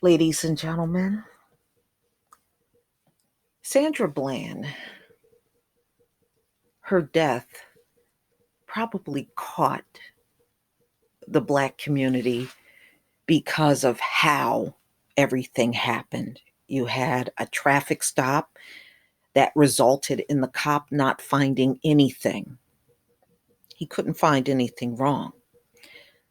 Ladies and gentlemen, Sandra Bland, her death probably caught the Black community because of how everything happened. You had a traffic stop that resulted in the cop not finding anything. He couldn't find anything wrong.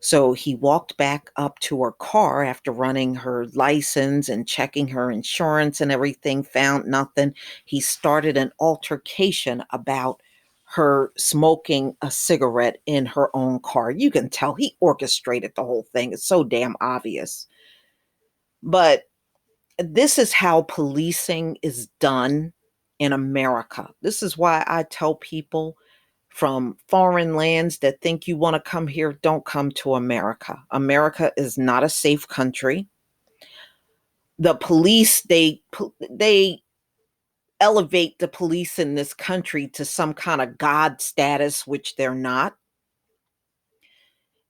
So he walked back up to her car after running her license and checking her insurance and everything, found nothing. He started an altercation about her smoking a cigarette in her own car. You can tell he orchestrated the whole thing. It's so damn obvious. But this is how policing is done in America. This is why I tell people from foreign lands that think you want to come here, don't come to America. America is not a safe country. The police, they elevate the police in this country to some kind of god status, which they're not.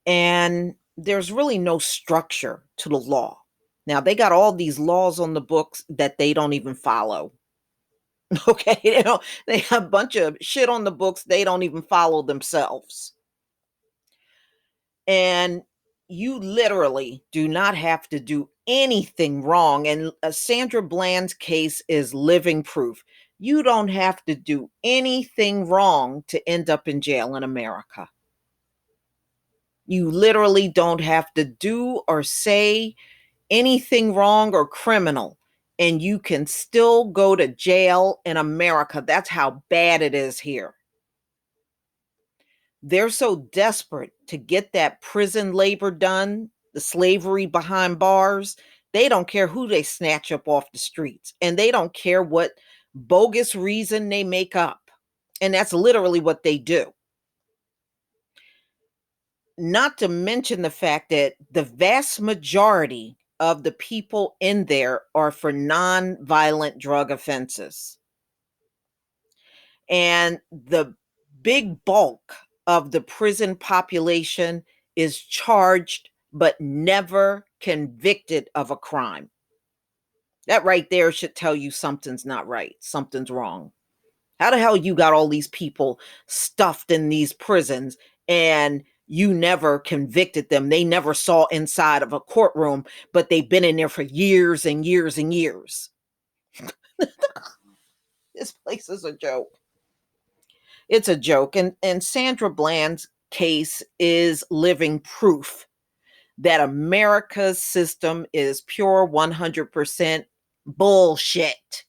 And there's really no structure to the law. Now, they got all these laws on the books that they don't even follow. Okay, they have a bunch of shit on the books they don't even follow themselves. And you literally do not have to do anything wrong. And Sandra Bland's case is living proof. You don't have to do anything wrong to end up in jail in America. You literally don't have to do or say anything wrong or criminal, and you can still go to jail in America. That's how bad it is here. They're so desperate to get that prison labor done, the slavery behind bars, they don't care who they snatch up off the streets, and they don't care what bogus reason they make up. And that's literally what they do. Not to mention the fact that the vast majority of the people in there are for non-violent drug offenses. And the big bulk of the prison population is charged but never convicted of a crime. That right there should tell you something's not right. Something's wrong. How the hell you got all these people stuffed in these prisons and you never convicted them? They never saw inside of a courtroom, but they've been in there for years and years and years. This place is a joke. It's a joke. And Sandra Bland's case is living proof that America's system is pure 100% bullshit.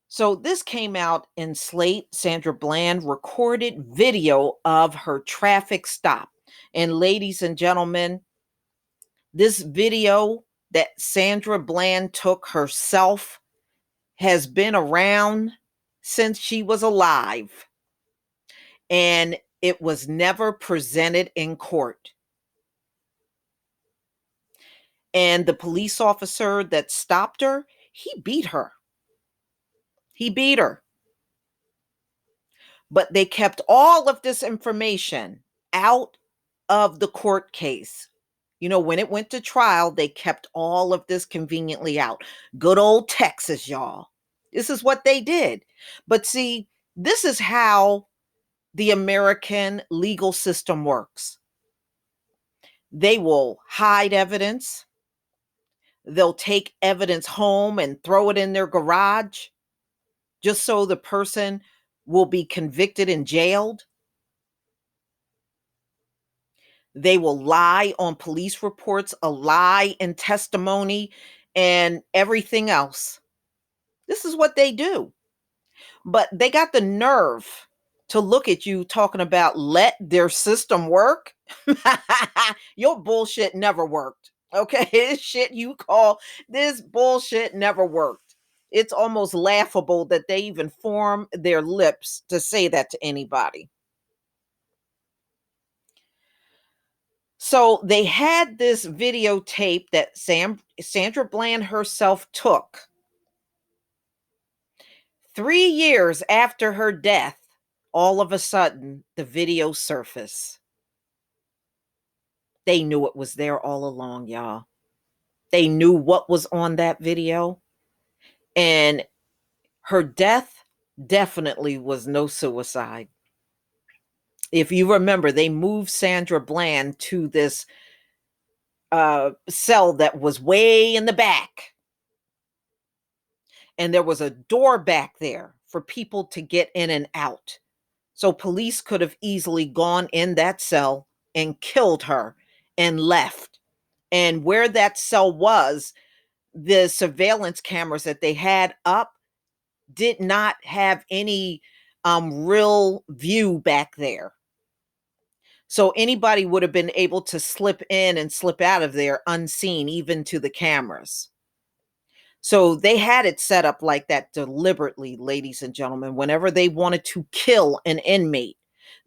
So this came out in Slate. Sandra Bland recorded video of her traffic stop. And ladies and gentlemen, this video that Sandra Bland took herself has been around since she was alive. And it was never presented in court. And the police officer that stopped her, he beat her. He beat her. But they kept all of this information out of the court case. You know, when it went to trial, they kept all of this conveniently out. Good old Texas, y'all. This is what they did. But see, this is how the American legal system works. They will hide evidence. They'll take evidence home and throw it in their garage just so the person will be convicted and jailed. They will lie on police reports, a lie in testimony, and everything else. This is what they do. But they got the nerve to look at you talking about let their system work. Your bullshit never worked. Okay, this shit you call this bullshit never worked. It's almost laughable that they even form their lips to say that to anybody. So they had this videotape that Sandra Bland herself took 3 years after her death. All of a sudden, the video surfaced. They knew it was there all along, y'all. They knew what was on that video. And her death definitely was no suicide. If you remember, they moved Sandra Bland to this cell that was way in the back. And there was a door back there for people to get in and out. So police could have easily gone in that cell and killed her and left. And where that cell was, the surveillance cameras that they had up did not have any real view back there. So anybody would have been able to slip in and slip out of there unseen, even to the cameras. So they had it set up like that deliberately, ladies and gentlemen. Whenever they wanted to kill an inmate,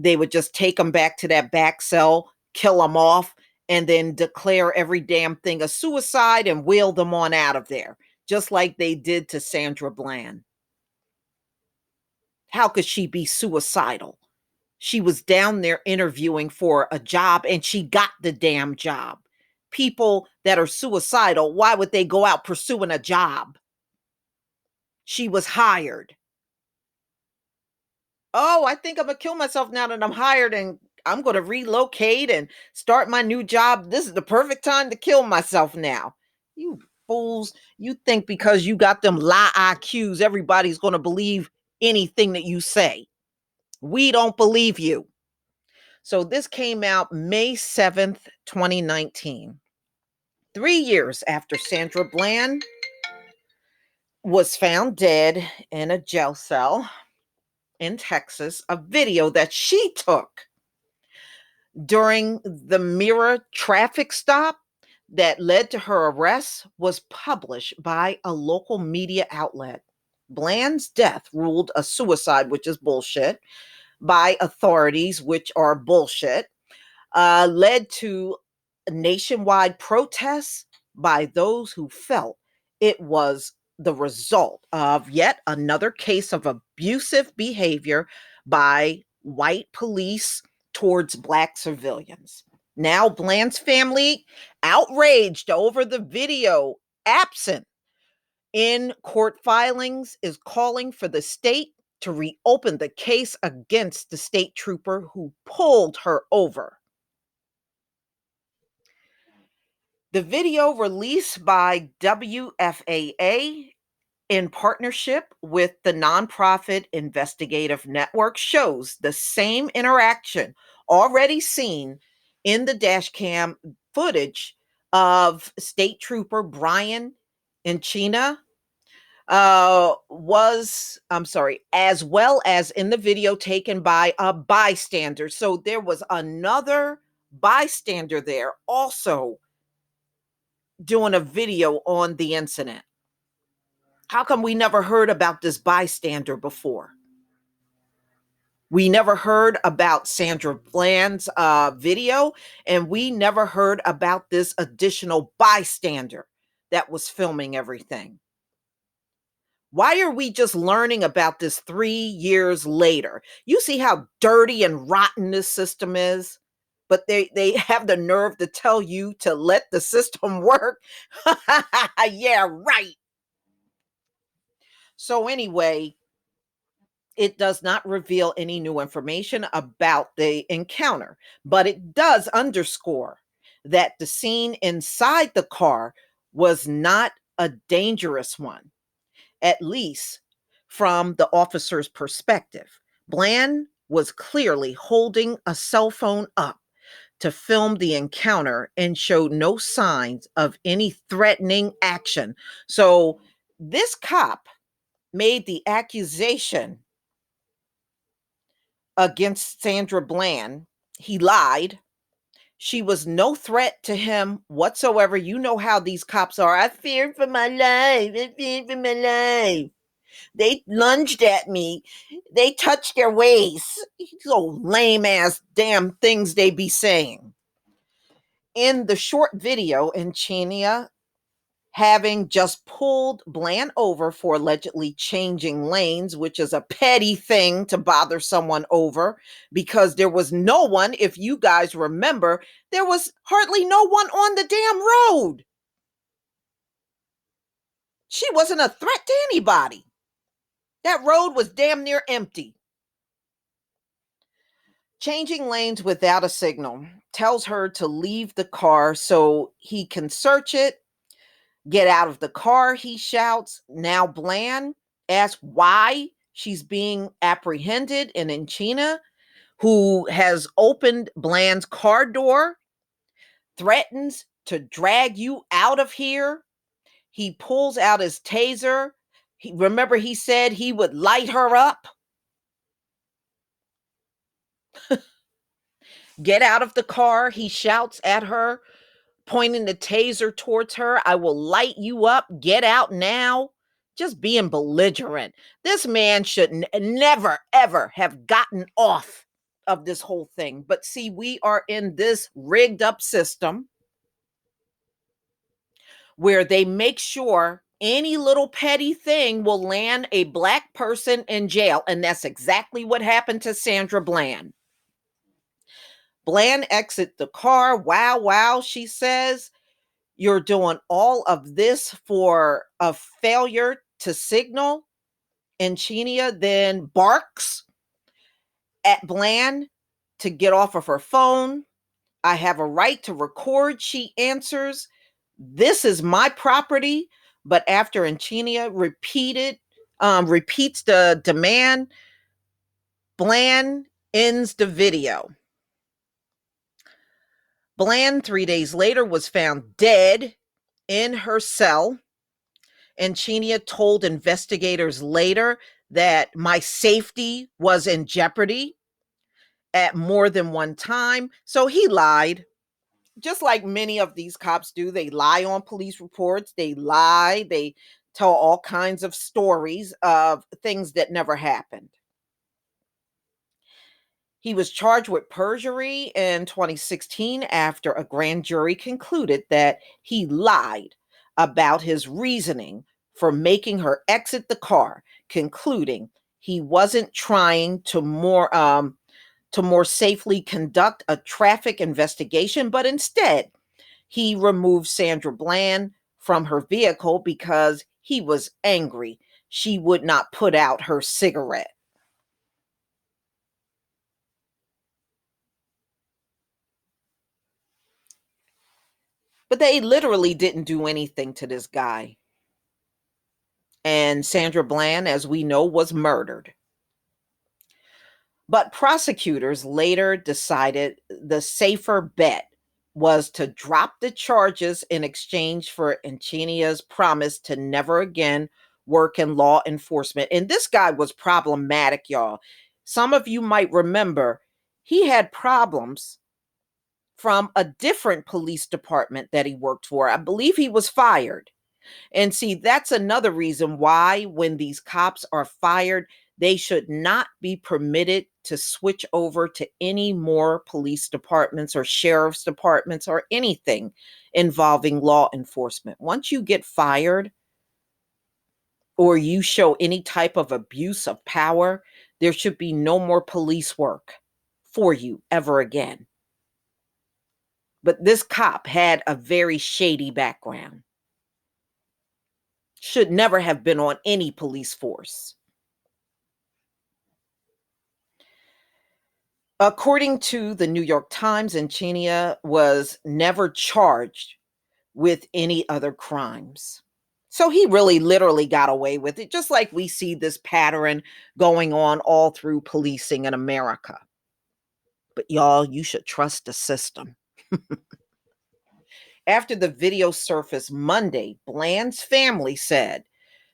they would just take them back to that back cell, kill them off, and then declare every damn thing a suicide and wheel them on out of there, just like they did to Sandra Bland. How could she be suicidal? She was down there interviewing for a job and she got the damn job. People that are suicidal, why would they go out pursuing a job? She was hired. Oh, I think I'm going to kill myself now that I'm hired and I'm going to relocate and start my new job. This is the perfect time to kill myself now. You fools. You think because you got them lie IQs, everybody's going to believe anything that you say. We don't believe you. So this came out May 7th, 2019. 3 years after Sandra Bland was found dead in a jail cell in Texas, a video that she took during the mirror traffic stop that led to her arrest was published by a local media outlet. Bland's death ruled a suicide, which is bullshit, by authorities, which are bullshit, led to nationwide protests by those who felt it was the result of yet another case of abusive behavior by white police towards Black civilians. Now, Bland's family, outraged over the video absent in court filings, is calling for the state to reopen the case against the state trooper who pulled her over. The video released by WFAA in partnership with the nonprofit investigative network shows the same interaction already seen in the dash cam footage of State Trooper Brian Inchina as well as in the video taken by a bystander. So there was another bystander there also doing a video on the incident. How come we never heard about this bystander before? We never heard about Sandra Bland's video, and we never heard about this additional bystander that was filming everything. Why are we just learning about this 3 years later? You see how dirty and rotten this system is? But they have the nerve to tell you to let the system work. Yeah, right. So anyway, it does not reveal any new information about the encounter, but it does underscore that the scene inside the car was not a dangerous one, at least from the officer's perspective. Bland was clearly holding a cell phone up to film the encounter and showed no signs of any threatening action. So this cop made the accusation against Sandra Bland. He lied. She was no threat to him whatsoever. You know how these cops are. I feared for my life. I feared for my life. They lunged at me. They touched their waist. So lame ass damn things they be saying. In the short video, Enchania having just pulled Bland over for allegedly changing lanes, which is a petty thing to bother someone over because there was no one, if you guys remember, there was hardly no one on the damn road. She wasn't a threat to anybody. That road was damn near empty. Changing lanes without a signal, tells her to leave the car so he can search it. Get out of the car, he shouts. Now Bland asks why she's being apprehended, and Enchina, who has opened Bland's car door, threatens to drag you out of here. He pulls out his taser. Remember he said he would light her up? Get out of the car, he shouts at her, pointing the taser towards her. I will light you up. Get out now. Just being belligerent. This man should never, ever have gotten off of this whole thing. But see, we are in this rigged up system where they make sure any little petty thing will land a Black person in jail. And that's exactly what happened to Sandra Bland. Bland exits the car. Wow, wow, she says. You're doing all of this for a failure to signal. And Chenia then barks at Bland to get off of her phone. I have a right to record, she answers. This is my property. But after Enchina repeats the demand, Bland ends the video. Bland, 3 days later, was found dead in her cell. And Chenia told investigators later that my safety was in jeopardy at more than one time. So he lied. Just like many of these cops do, they lie on police reports. They lie. They tell all kinds of stories of things that never happened. He was charged with perjury in 2016 after a grand jury concluded that he lied about his reasoning for making her exit the car, concluding he wasn't trying to more safely conduct a traffic investigation, but instead he removed Sandra Bland from her vehicle because he was angry she would not put out her cigarette. But they literally didn't do anything to this guy. And Sandra Bland, as we know, was murdered. But prosecutors later decided the safer bet was to drop the charges in exchange for Enchinia's promise to never again work in law enforcement. And this guy was problematic, y'all. Some of you might remember he had problems from a different police department that he worked for. I believe he was fired. And see, that's another reason why when these cops are fired, they should not be permitted to switch over to any more police departments or sheriff's departments or anything involving law enforcement. Once you get fired or you show any type of abuse of power, there should be no more police work for you ever again. But this cop had a very shady background. Should never have been on any police force. According to the New York Times, Enchina was never charged with any other crimes. So he really literally got away with it, just like we see this pattern going on all through policing in America. But y'all, you should trust the system. After the video surfaced Monday, Bland's family said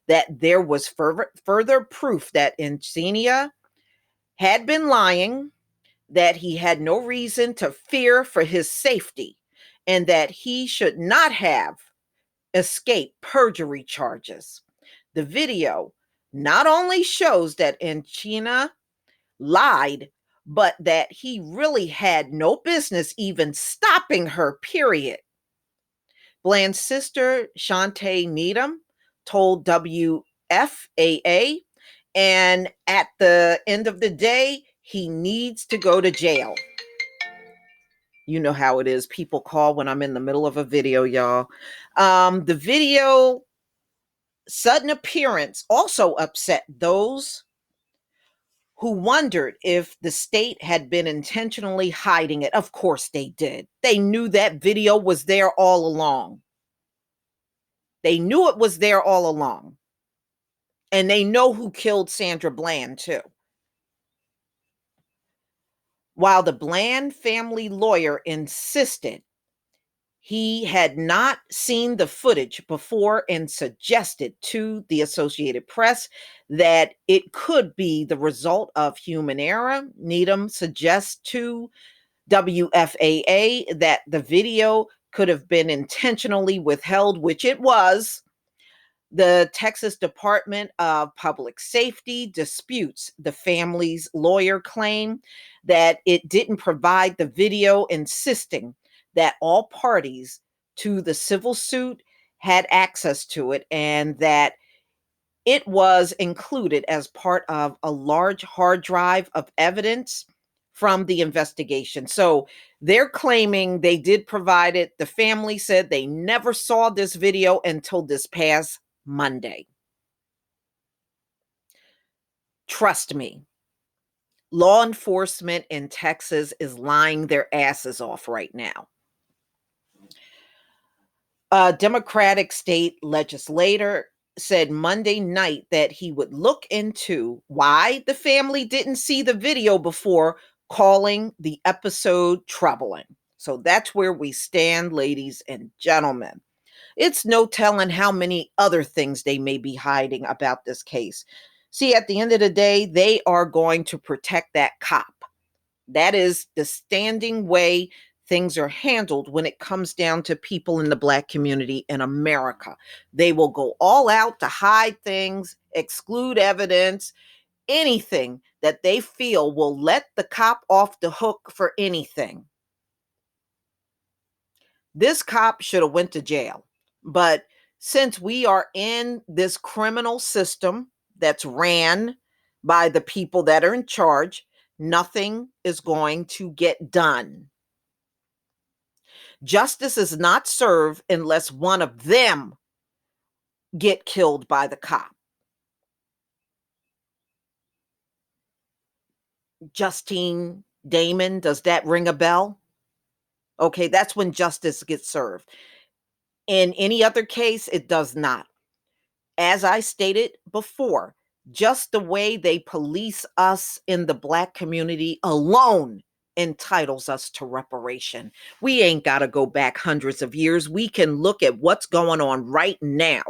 that there was further proof that Enchina had been lying, that he had no reason to fear for his safety, and that he should not have escaped perjury charges. The video not only shows that Enchina lied, but that he really had no business even stopping her, period. Bland's sister, Shantae Needham, told WFAA, and at the end of the day, he needs to go to jail. You know how it is. People call when I'm in the middle of a video, y'all. The video sudden appearance also upset those who wondered if the state had been intentionally hiding it. Of course they did. They knew that video was there all along. They knew it was there all along. And they know who killed Sandra Bland, too. While the Bland family lawyer insisted he had not seen the footage before and suggested to the Associated Press that it could be the result of human error, Needham suggests to WFAA that the video could have been intentionally withheld, which it was. The Texas Department of Public Safety disputes the family's lawyer claim that it didn't provide the video, insisting that all parties to the civil suit had access to it and that it was included as part of a large hard drive of evidence from the investigation. So they're claiming they did provide it. The family said they never saw this video until this past Monday. Trust me, law enforcement in Texas is lying their asses off right now. A Democratic state legislator said Monday night that he would look into why the family didn't see the video before, calling the episode troubling. So that's where we stand, ladies and gentlemen. It's no telling how many other things they may be hiding about this case. See, at the end of the day, they are going to protect that cop. That is the standing way things are handled when it comes down to people in the Black community in America. They will go all out to hide things, exclude evidence, anything that they feel will let the cop off the hook for anything. This cop should have went to jail. But since we are in this criminal system that's ran by the people that are in charge, nothing is going to get done. Justice is not served unless one of them get killed by the cop. Justine Damon, does that ring a bell? Okay, that's when justice gets served. In any other case, it does not. As I stated before, just the way they police us in the Black community alone entitles us to reparation. We ain't got to go back hundreds of years. We can look at what's going on right now.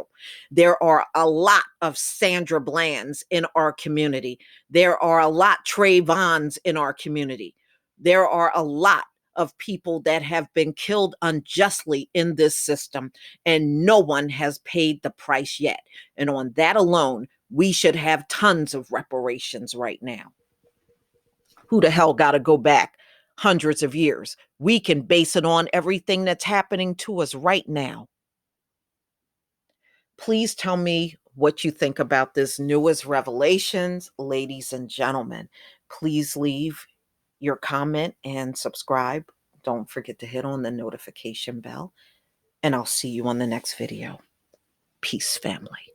There are a lot of Sandra Blands in our community. There are a lot Trayvons in our community. There are a lot of people that have been killed unjustly in this system, and no one has paid the price yet. And on that alone, we should have tons of reparations right now. Who the hell got to go back hundreds of years? We can base it on everything that's happening to us right now. Please tell me what you think about this newest revelations, ladies and gentlemen. Please leave your comment and subscribe. Don't forget to hit on the notification bell, and I'll see you on the next video. Peace, family.